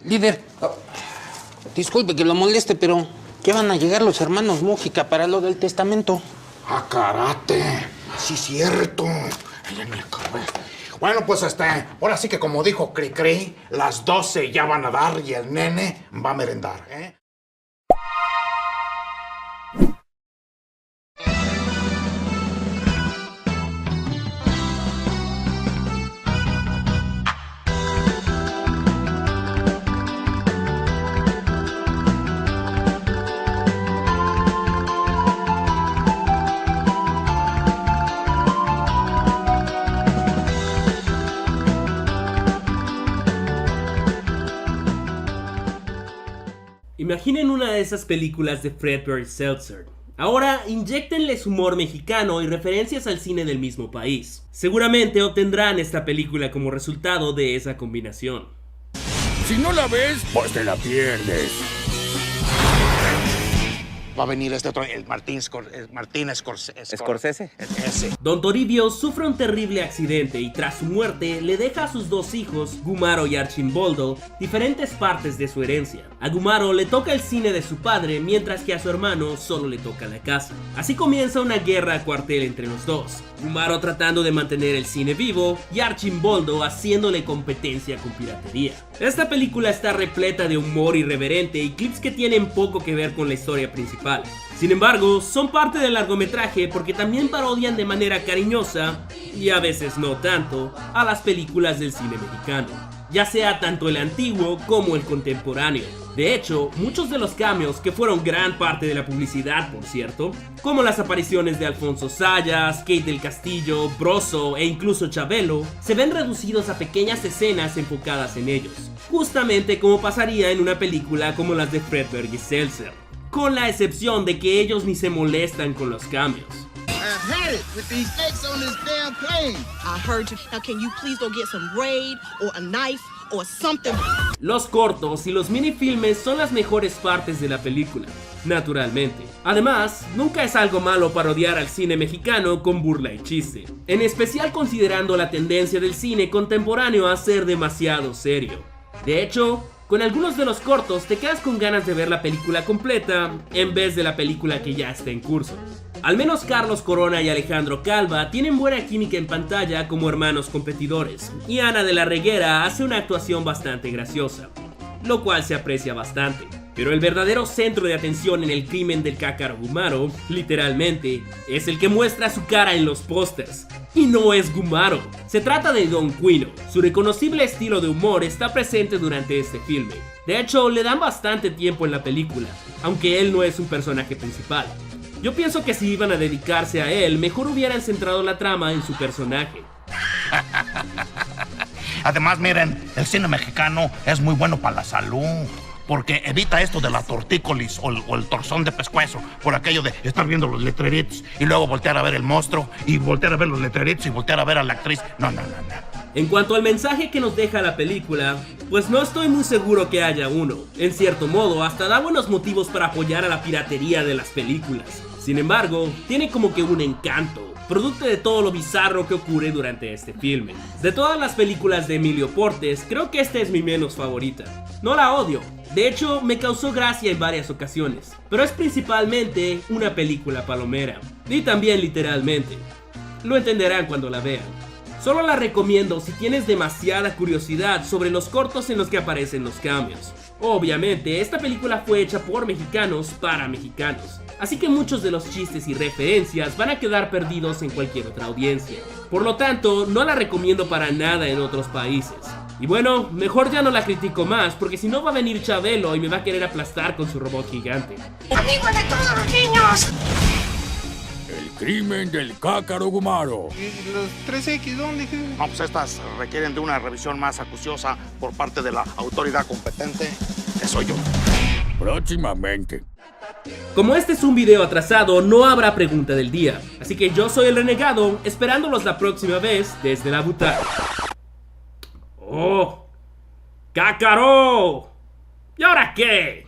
Líder, disculpe que lo moleste, pero ¿qué van a llegar los hermanos Mújica para lo del testamento? ¡Ah, karate! Sí, cierto. Allá en el carro. Bueno, pues ahora sí que como dijo Cricri, las 12 ya van a dar y el nene va a merendar, ¿eh? Imaginen una de esas películas de Fredbear Seltzer. Ahora, inyéctenles humor mexicano y referencias al cine del mismo país. Seguramente obtendrán esta película como resultado de esa combinación. Si no la ves, pues te la pierdes. Va a venir este otro, el Martín ¿Scorsese? Ese. Don Toribio sufre un terrible accidente y tras su muerte le deja a sus dos hijos, Gumaro y Archimboldo, diferentes partes de su herencia. A Gumaro le toca el cine de su padre, mientras que a su hermano solo le toca la casa. Así comienza una guerra a cuartel entre los dos. Gumaro tratando de mantener el cine vivo y Archimboldo haciéndole competencia con piratería. Esta película está repleta de humor irreverente y clips que tienen poco que ver con la historia principal. Sin embargo, son parte del largometraje porque también parodian de manera cariñosa, y a veces no tanto, a las películas del cine mexicano, ya sea tanto el antiguo como el contemporáneo. De hecho, muchos de los cameos, que fueron gran parte de la publicidad por cierto, como las apariciones de Alfonso Sayas, Kate del Castillo, Broso e incluso Chabelo, se ven reducidos a pequeñas escenas enfocadas en ellos, justamente como pasaría en una película como las de Fredberg y Seltzer, con la excepción de que ellos ni se molestan con los cambios. Los cortos y los minifilmes son las mejores partes de la película, naturalmente. Además, nunca es algo malo parodiar al cine mexicano con burla y chiste, en especial considerando la tendencia del cine contemporáneo a ser demasiado serio. De hecho, con algunos de los cortos te quedas con ganas de ver la película completa en vez de la película que ya está en curso. Al menos Carlos Corona y Alejandro Calva tienen buena química en pantalla como hermanos competidores, y Ana de la Reguera hace una actuación bastante graciosa, lo cual se aprecia bastante. Pero el verdadero centro de atención en el crimen del Cácaro Gumaro, literalmente, es el que muestra su cara en los pósters. Y no es Gumaro, se trata de Don Quino. Su reconocible estilo de humor está presente durante este filme. De hecho, le dan bastante tiempo en la película, aunque él no es un personaje principal. Yo pienso que si iban a dedicarse a él, mejor hubieran centrado la trama en su personaje. Además, miren, el cine mexicano es muy bueno para la salud, porque evita esto de la tortícolis o el torzón de pescuezo, por aquello de estar viendo los letreritos y luego voltear a ver el monstruo y voltear a ver los letreritos y voltear a ver a la actriz. No. En cuanto al mensaje que nos deja la película, pues no estoy muy seguro que haya uno. En cierto modo, hasta da buenos motivos para apoyar a la piratería de las películas. Sin embargo, tiene como que un encanto, producto de todo lo bizarro que ocurre durante este filme. De todas las películas de Emilio Portes, creo que esta es mi menos favorita. No la odio, de hecho me causó gracia en varias ocasiones, pero es principalmente una película palomera, y también literalmente. Lo entenderán cuando la vean. Solo la recomiendo si tienes demasiada curiosidad sobre los cortos en los que aparecen los cambios. Obviamente, esta película fue hecha por mexicanos para mexicanos, así que muchos de los chistes y referencias van a quedar perdidos en cualquier otra audiencia. Por lo tanto, no la recomiendo para nada en otros países. Y bueno, mejor ya no la critico más, porque si no va a venir Chabelo y me va a querer aplastar con su robot gigante. ¡Amigo de todos los niños! El crimen del Cácaro Gumaro. ¿Y los 3X dónde? No, pues estas requieren de una revisión más acuciosa por parte de la autoridad competente, que soy yo. Próximamente. Como este es un video atrasado, no habrá pregunta del día, así que yo soy el Renegado, esperándolos la próxima vez desde la butaca. ¡Oh! ¡Cácaro! ¿Y ahora qué?